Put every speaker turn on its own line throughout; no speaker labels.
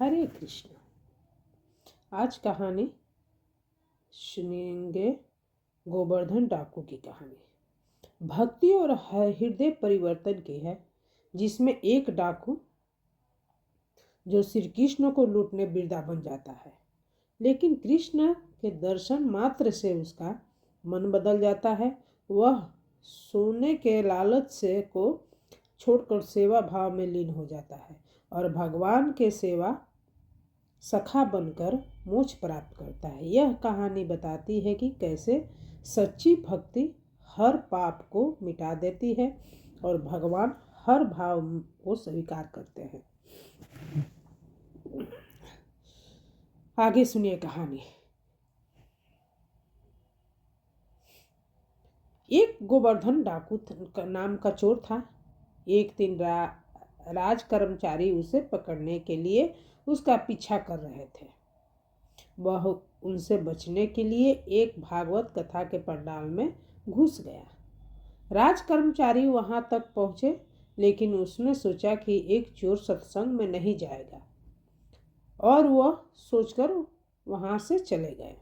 हरे कृष्ण। आज कहानी सुनेंगे गोवर्धन डाकू की कहानी। भक्ति और हृदय परिवर्तन की है, जिसमें एक डाकू जो श्री कृष्ण को लूटने वृंदावन जाता है, लेकिन कृष्ण के दर्शन मात्र से उसका मन बदल जाता है। वह सोने के लालच से को छोड़कर सेवा भाव में लीन हो जाता है और भगवान के सेवा सखा बनकर मोक्ष प्राप्त करता है। यह कहानी बताती है कि कैसे सच्ची भक्ति हर पाप को मिटा देती है और भगवान हर भाव को स्वीकार करते हैं। आगे सुनिए कहानी। एक गोवर्धन डाकू नाम का चोर था। एक दिन राज कर्मचारी उसे पकड़ने के लिए उसका पीछा कर रहे थे। वह उनसे बचने के लिए एक भागवत कथा के पंडाल में घुस गया। राज कर्मचारी वहां तक पहुंचे, लेकिन उसने सोचा कि एक चोर सत्संग में नहीं जाएगा और वह सोचकर वहां से चले गए।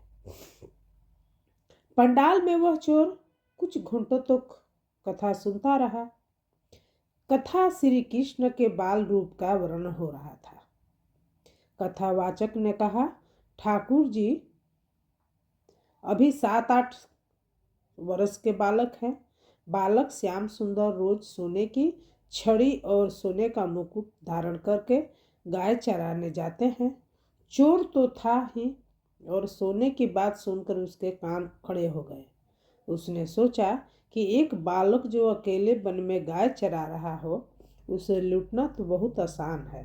पंडाल में वह चोर कुछ घंटों तक कथा सुनता रहा। कथा श्री कृष्ण के बाल रूप का वर्णन हो रहा था। कथावाचक ने कहा, ठाकुर जी अभी 7-8 वर्ष के बालक हैं। बालक श्याम सुंदर रोज सोने की छड़ी और सोने का मुकुट धारण करके गाय चराने जाते हैं। चोर तो था ही और सोने की बात सुनकर उसके कान खड़े हो गए। उसने सोचा कि एक बालक जो अकेले वन में गाय चरा रहा हो, उसे लूटना तो बहुत आसान है।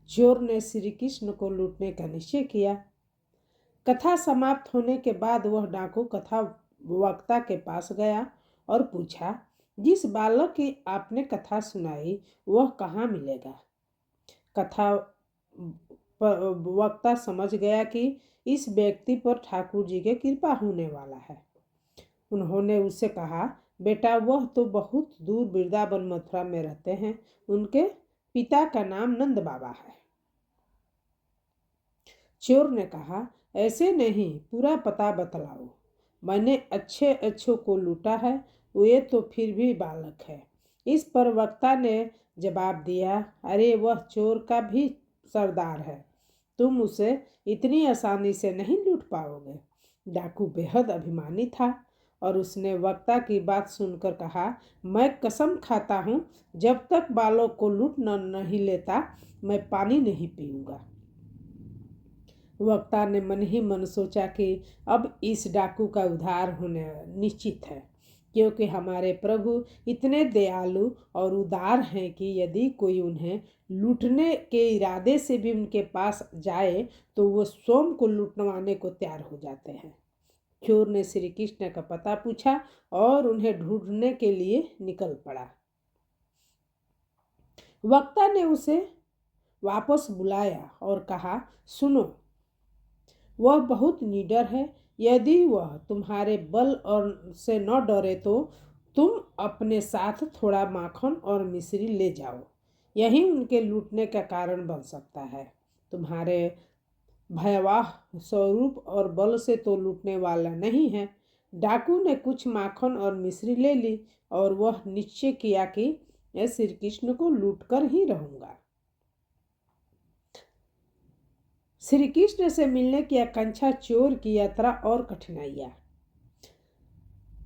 चोर ने श्री कृष्ण को लूटने का निश्चय किया। कथा समाप्त होने के बाद वह डाकू कथा वक्ता के पास गया और पूछा, जिस बालक की आपने कथा सुनाई वह कहाँ मिलेगा? कथा वक्ता समझ गया कि इस व्यक्ति पर ठाकुर जी की कृपा होने वाला है। उन्होंने उससे कहा, बेटा वह तो बहुत दूर वृंदावन मथुरा में रहते हैं। उनके पिता का नाम नंद बाबा है। चोर ने कहा, ऐसे नहीं, पूरा पता बतलाओ। मैंने अच्छे को लूटा है, वे तो फिर भी बालक है। इस पर वक्ता ने जवाब दिया, अरे वह चोर का भी सरदार है, तुम उसे इतनी आसानी से नहीं लूट पाओगे। डाकू बेहद अभिमानी था और उसने वक्ता की बात सुनकर कहा, मैं कसम खाता हूँ, जब तक बालक को लूट नहीं लेता मैं पानी नहीं पीऊंगा। वक्ता ने मन ही मन सोचा कि अब इस डाकू का उद्धार होने निश्चित है, क्योंकि हमारे प्रभु इतने दयालु और उदार हैं कि यदि कोई उन्हें लूटने के इरादे से भी उनके पास जाए तो वो स्वयं को लूटवाने को तैयार हो जाते हैं। चोर ने श्री कृष्ण का पता पूछा और उन्हें ढूंढने के लिए निकल पड़ा। वक्ता ने उसे वापस बुलाया और कहा, सुनो, वह बहुत निडर है। यदि वह तुम्हारे बल और से न डरे तो तुम अपने साथ थोड़ा माखन और मिश्री ले जाओ। यही उनके लूटने का कारण बन सकता है। तुम्हारे भयावह स्वरूप और बल से तो लूटने वाला नहीं है। डाकू ने कुछ माखन और मिश्री ले ली और वह निश्चय किया कि मैं श्री कृष्ण को लूटकर ही रहूंगा। श्री कृष्ण से मिलने की आकांक्षा चोर की यात्रा और कठिनाइयां।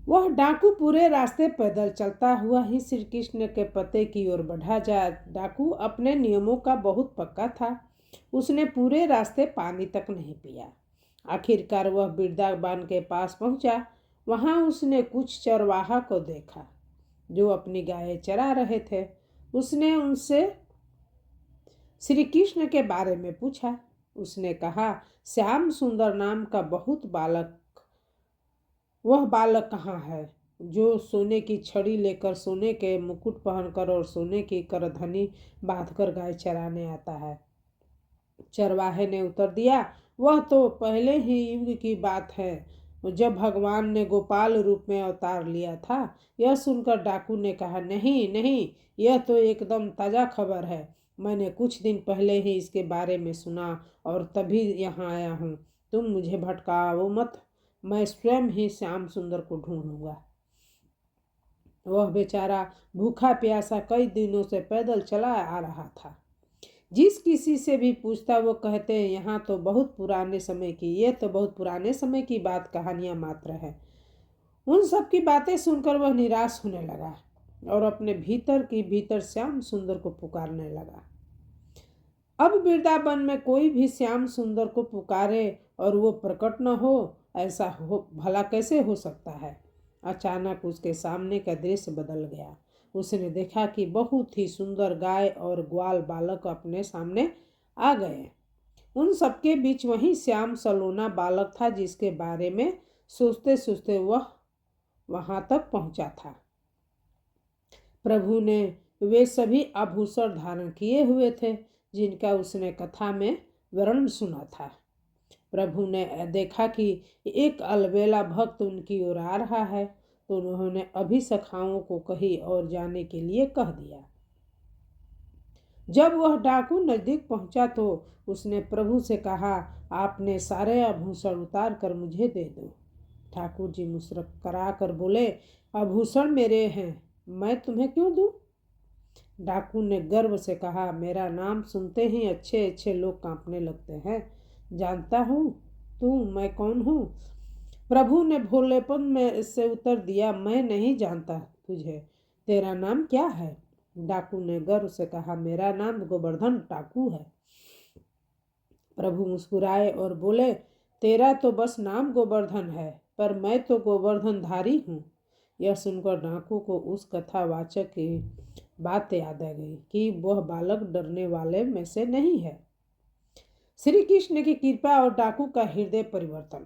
वह डाकू पूरे रास्ते पैदल चलता हुआ ही श्री कृष्ण के पते की ओर बढ़ा। डाकू अपने नियमों का बहुत पक्का था। उसने पूरे रास्ते पानी तक नहीं पिया। आखिरकार वह वृंदावन के पास पहुंचा। वहां उसने कुछ चरवाहा को देखा जो अपनी गायें चरा रहे थे। उसने उनसे श्री कृष्ण के बारे में पूछा। उसने कहा, श्याम सुंदर नाम का बहुत बालक, वह बालक कहाँ है जो सोने की छड़ी लेकर, सोने के मुकुट पहनकर और सोने की करधनी बांधकर गाय चराने आता है? चरवाहे ने उत्तर दिया, वह तो पहले ही युग की बात है, जब भगवान ने गोपाल रूप में अवतार लिया था। यह सुनकर डाकू ने कहा, नहीं नहीं, यह तो एकदम ताजा खबर है। मैंने कुछ दिन पहले ही इसके बारे में सुना और तभी यहाँ आया हूँ। तुम मुझे भटकाओ मत, मैं स्वयं ही श्याम सुंदर को ढूंढूंगा। वह बेचारा भूखा प्यासा कई दिनों से पैदल चला आ रहा था। जिस किसी से भी पूछता वो कहते हैं यहाँ तो बहुत पुराने समय की, ये तो बहुत पुराने समय की बात, कहानियाँ मात्र है। उन सब की बातें सुनकर वह निराश होने लगा और अपने भीतर की भीतर श्याम सुंदर को पुकारने लगा। अब वृंदावन में कोई भी श्याम सुंदर को पुकारे और वो प्रकट न हो, ऐसा हो भला कैसे हो सकता है। अचानक उसके सामने का दृश्य बदल गया। उसने देखा कि बहुत ही सुंदर गाय और ग्वाल बालक अपने सामने आ गए। उन सबके बीच वही श्याम सलोना बालक था जिसके बारे में सोचते सोचते वह वहां तक पहुंचा था। प्रभु ने वे सभी आभूषण धारण किए हुए थे जिनका उसने कथा में वर्णन सुना था। प्रभु ने देखा कि एक अलबेला भक्त उनकी ओर आ रहा है, तो उन्होंने अभी सखाओं को कहीं और जाने के लिए कह दिया। जब वह डाकू नजदीक पहुंचा तो उसने प्रभु से कहा, आपने सारे आभूषण उतार कर मुझे दे दो। ठाकुर जी मुस्कुरा कर बोले, आभूषण मेरे हैं, मैं तुम्हें क्यों दूं? डाकू ने गर्व से कहा, मेरा नाम सुनते ही अच्छे अच्छे लोग कांपने लगते हैं। जानता हूँ तू मैं कौन हूँ? प्रभु ने भोलेपन में से उत्तर दिया, मैं नहीं जानता तुझे। तेरा नाम क्या है? डाकू ने गर्व से कहा, मेरा नाम गोवर्धन डाकू है। प्रभु मुस्कुराए और बोले, तेरा तो बस नाम गोवर्धन है, पर मैं तो गोवर्धनधारी हूँ। यह सुनकर डाकू को उस कथावाचक की बात याद आ गई कि वह बालक डरने वाले में से नहीं है। श्री कृष्ण की कृपा और डाकू का हृदय परिवर्तन।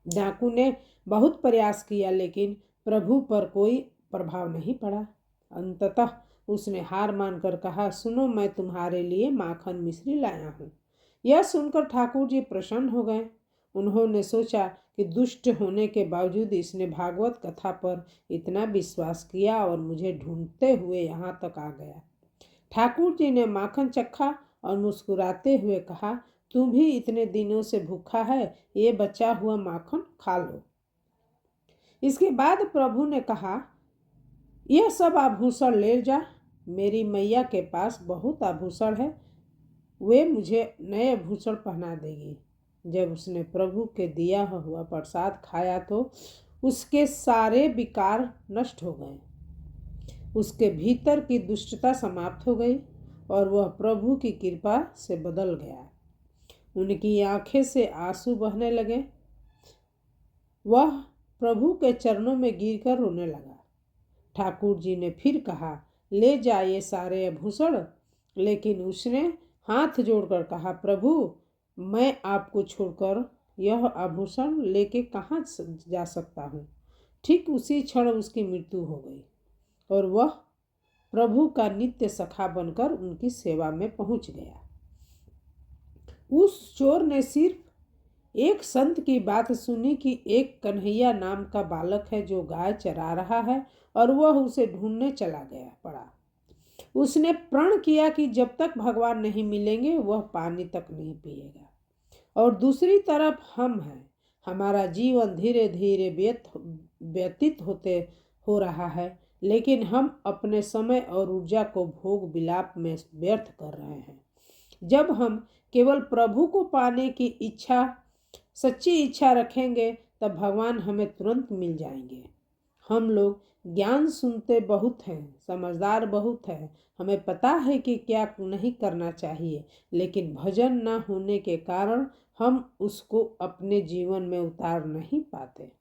डाकू ने बहुत प्रयास किया लेकिन प्रभु पर कोई प्रभाव नहीं पड़ा। अंततः उसने हार मानकर कहा, सुनो, मैं तुम्हारे लिए माखन मिश्री लाया हूँ। यह सुनकर ठाकुर जी प्रसन्न हो गए। उन्होंने सोचा कि दुष्ट होने के बावजूद इसने भागवत कथा पर इतना विश्वास किया और मुझे ढूंढते हुए यहाँ तक आ गया। ठाकुर जी ने माखन चखा और मुस्कुराते हुए कहा, तू भी इतने दिनों से भूखा है, ये बचा हुआ माखन खा लो। इसके बाद प्रभु ने कहा, यह सब आभूषण ले जा, मेरी मैया के पास बहुत आभूषण है, वे मुझे नए आभूषण पहना देगी। जब उसने प्रभु के दिया हुआ प्रसाद खाया तो उसके सारे विकार नष्ट हो गए। उसके भीतर की दुष्टता समाप्त हो गई और वह प्रभु की कृपा से बदल गया। उनकी आंखें से आंसू बहने लगे। वह प्रभु के चरणों में गिरकर रोने लगा। ठाकुर जी ने फिर कहा, ले जा ये सारे आभूषण। लेकिन उसने हाथ जोड़कर कहा, प्रभु, मैं आपको छोड़कर यह आभूषण लेके कहाँ जा सकता हूँ। ठीक उसी क्षण उसकी मृत्यु हो गई और वह प्रभु का नित्य सखा बनकर उनकी सेवा में पहुंच गया। उस चोर ने सिर्फ एक संत की बात सुनी कि एक कन्हैया नाम का बालक है जो गाय चरा रहा है और वह उसे ढूंढने चला गया पड़ा। उसने प्रण किया कि जब तक भगवान नहीं मिलेंगे वह पानी तक नहीं पिएगा। और दूसरी तरफ हम हैं, हमारा जीवन धीरे धीरे व्यतीत हो रहा है, लेकिन हम अपने समय और ऊर्जा को भोग विलाप में व्यर्थ कर रहे हैं। जब हम केवल प्रभु को पाने की सच्ची इच्छा रखेंगे तब भगवान हमें तुरंत मिल जाएंगे। हम लोग ज्ञान सुनते बहुत हैं, समझदार बहुत हैं, हमें पता है कि क्या नहीं करना चाहिए, लेकिन भजन न होने के कारण हम उसको अपने जीवन में उतार नहीं पाते।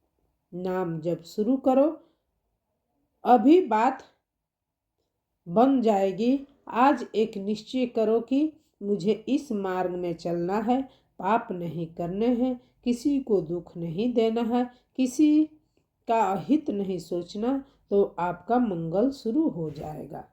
नाम जब शुरू करो, अभी बात बन जाएगी। आज एक निश्चय करो कि मुझे इस मार्ग में चलना है, पाप नहीं करने हैं, किसी को दुख नहीं देना है, किसी का हित नहीं सोचना, तो आपका मंगल शुरू हो जाएगा।